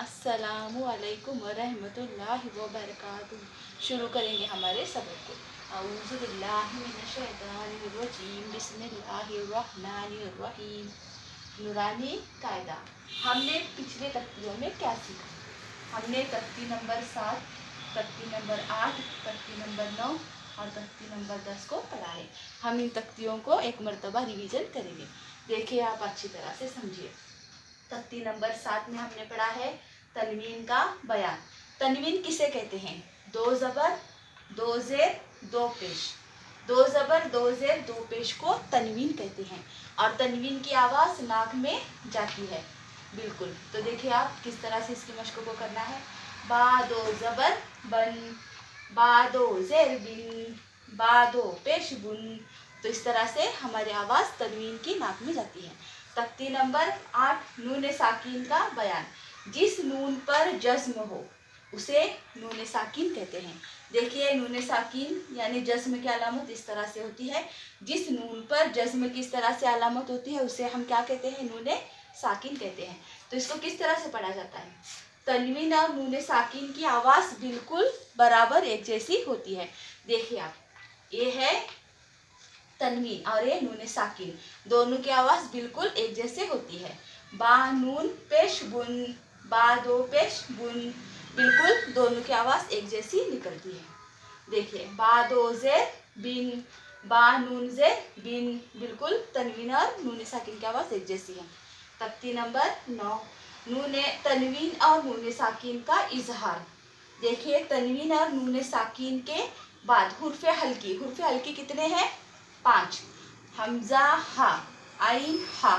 अस्सलामु अलैकुम वरहमतुल्लाहि वबरकातुहू। शुरू करेंगे हमारे सबक को। औज़ु बिल्लाहि मिनश शैतानिर रजीम, बिस्मिल्लाहिर रहमानिर रहीम। नूरानी कायदा। हमने पिछले तख्तियों में क्या सीखा? हमने तख्ती नंबर 7, तख्ती नंबर 8, तख्ती नंबर 9 और तख्ती नंबर 10 को पढ़ा है। हम इन तख्तियों को एक मरतबा रिवीजन करेंगे। देखिए, आप अच्छी तरह से समझिए। तख्ती नंबर 7 में हमने पढ़ा है तनवीन का बयान। तनवीन किसे कहते हैं? दो ज़बर, दो ज़ेर, दो पेश। दो ज़बर, दो ज़ेर, दो पेश को तनवीन कहते हैं और तनवीन की आवाज़ नाक में जाती है। बिल्कुल। तो देखिए आप किस तरह से इसकी मशक को करना है। बा दो ज़बर बन, बा दो ज़ेर बिन, बा दो पेश बुन। तो इस तरह से हमारी आवाज़ तनवीन की नाक में जाती है। तख्ती नंबर 8 नून साकिन का बयान। जिस नून पर जज्म हो उसे नून साकिन कहते हैं। देखिए, नून साकिन यानी जज्म की अलामत इस तरह से होती है। जिस नून पर जज्म किस तरह से अलामत होती है उसे हम क्या कहते हैं? नून साकिन कहते हैं। तो इसको किस तरह से पढ़ा जाता है? तनवीन और नून साकिन की आवाज़ बिल्कुल बराबर एक जैसी होती है। देखिए आप, ये है तनवीन और ये नून साकिन, दोनों की आवाज़ बिल्कुल एक जैसे होती है। बा नून पेश बुन, बा दो पेश बुन, बिल्कुल दोनों की आवाज़ एक जैसी निकलती है। देखिए, बा दो ज़ेर बिन, बा नून ज़ेर बिन, बिल्कुल तनवीन और नून साकिन की आवाज़ एक जैसी है। तख्ती नंबर 9 तनवीन और नून साकिन का इजहार। देखिए, तनवीन और नून साकिन के बाद हुर्फ़े हल्की। हुर्फ़े हल्की कितने हैं? 5। हमज़ा हा, आइन हा,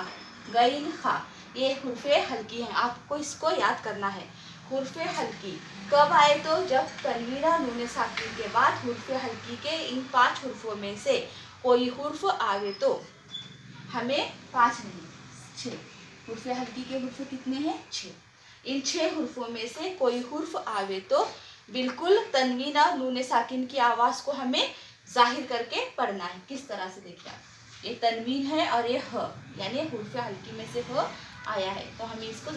गैन खा, ये हुर्फ़े हल्की हैं। आपको इसको याद करना है। हुर्फ़े हल्की कब आए? तो जब तनवीन और नून साकिन के बाद हुर्फ़े हल्की के इन 5 हुर्फ़ों में से कोई हुर्फ़ आवे तो हमें 5 नहीं 6। हुर्फ़े हल्की के हुर्फ़ कितने हैं? 6। इन 6 हुर्फ़ों में से कोई हुर्फ़ आवे तो बिल्कुल तनवीन और नून साकिन की आवाज़ को हमें जाहिर करके पढ़ना है। किस तरह से? देखिए आप, ये तनवीन है और ये ह, यानी हुर्फ़े हल्की में से ह आया है तो हमें इसको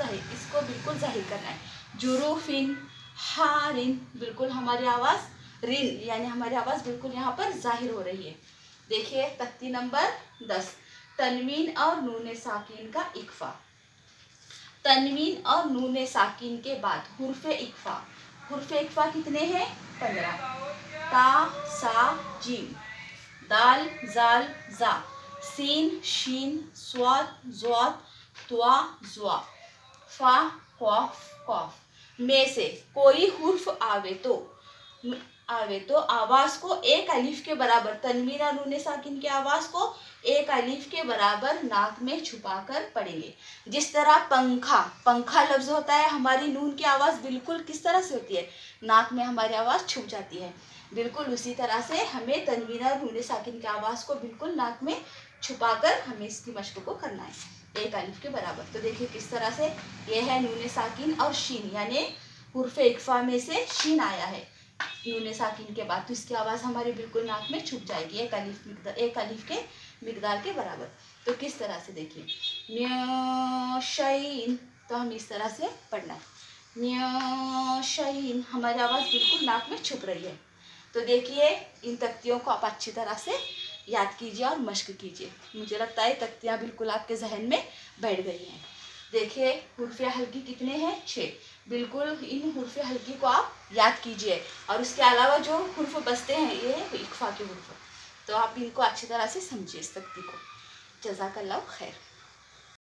बिल्कुल जाहिर करना है। जुरूफिन, हारिन, बिल्कुल हमारी आवाज़ रिन यानी हमारी आवाज़ बिल्कुल यहाँ पर जाहिर हो रही है। देखिए, तख्ती नंबर 10 तनवीन और नून साकिन का इक्फा। तनवीन और नून साकिन के बाद हुर्फ़े इक्फा। हुर्फ़े इक्फा कितने हैं? 15। ता सा जीम, दाल जाल जा, सीन शीन, स्वाद ज़्वाद, त्वा ज़्वा, फा क़ाफ क़ाफ में से कोई हुर्फ़ आवे तो आवाज़ को एक अलिफ के बराबर, तनवीन और नून साकिन की आवाज़ को एक अलिफ के बराबर नाक में छुपाकर पढ़ेंगे। जिस तरह पंखा, पंखा लफ्ज़ होता है, हमारी नून की आवाज़ बिल्कुल किस तरह से होती है? नाक में हमारी आवाज़ छुप जाती है। बिल्कुल उसी तरह से हमें तनवीन और नून साकिन की आवाज़ को बिल्कुल नाक में छुपाकर हमें इसकी मशक को करना है एक अलिफ के बराबर। तो देखिए किस तरह से, ये है नून साकिन और शीन यानी हुर्फ़े इक्फा में से शीन आया है नून साकिन के बाद, तो इसकी आवाज़ हमारी बिल्कुल नाक में छुप जाएगी एक अलिफ के मिकदार के बराबर। तो किस तरह से? देखिए, न्यशीन, तो हम इस तरह से पढ़ना है। न्यशीन, हमारी आवाज़ बिल्कुल नाक में छुप रही है। तो देखिए, इन तख्तियों को आप अच्छी तरह से याद कीजिए और मशक कीजिए। मुझे लगता है तख्तियाँ बिल्कुल आपके जहन में बैठ गई हैं। देखिए, हुर्फ़े हल्की कितने हैं? 6। बिल्कुल इन हुर्फ़े हल्की को आप याद कीजिए और उसके अलावा जो हुर्फ़ बचते हैं ये इक्फा के हुर्फ़, तो आप इनको अच्छी तरह से समझिए इस तख्ती को। जज़ाकल्लाह खैर।